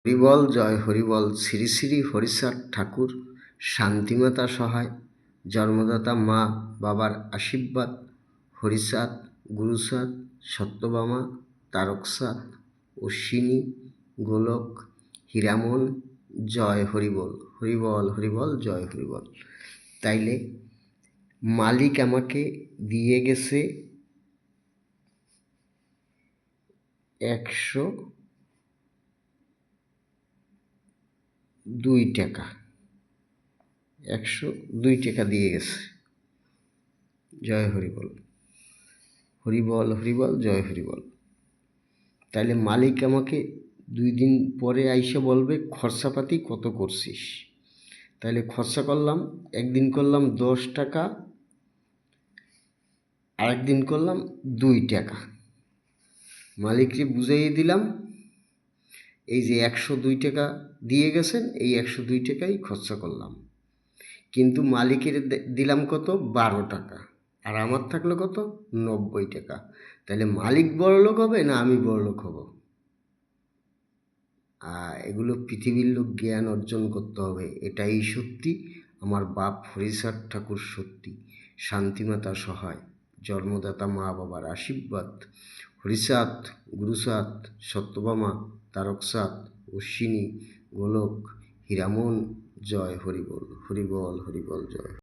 হরিবল জয় হরিবল। শ্রী শ্রী হরিচাঁদ ঠাকুর, শান্তিমাতা সহায়, জন্মদাতা মা বাবার আশীর্বাদ, হরিচাঁদ, গুরুচাঁদ, সত্যভামা, তারকচাঁদ, অশ্বিনী, গোলক, হীরামন, জয় হরিবল। হরিবল হরিবল জয় হরিবল। তাইলে মালিক আমাকে দিয়ে গেছে 102 টাকা। 102 টাকা দিয়ে গেছে। জয় হরিবল। হরিবল হরিবল জয় হরিবল। তাইলে মালিক আমাকে 2 দিন পরে আইসা বলবে খরচাপাতি কত করছিস। তাইলে খরচা করলাম, একদিন করলাম 10 টাকা, আরেকদিন করলাম 2 টাকা। মালিককে বুঝাইয়ে দিলাম এই যে 102 টাকা দিয়ে গেছেন, এই 102 টাকাই খরচা করলাম। কিন্তু মালিকের দিলাম কত? 12 টাকা, আর আমার থাকলো কত? 90 টাকা। তাহলে মালিক বড়লোক হবে না আমি বড়লোক হব? এগুলো পৃথিবীর লোক জ্ঞান অর্জন করতে হবে। এটাই সত্যি। আমার বাপ হরিচাঁদ ঠাকুর সত্যি, শান্তিমাতা সহায়, জন্মদাতা মা বাবার আশীর্বাদ, হরিচাঁদ, গুরুচাঁদ, সত্যভামা, তারকচাঁদ, অশ্বিনী, গোলক, হীরামন, জয় হরিবল। হরিবল হরিবল জয়।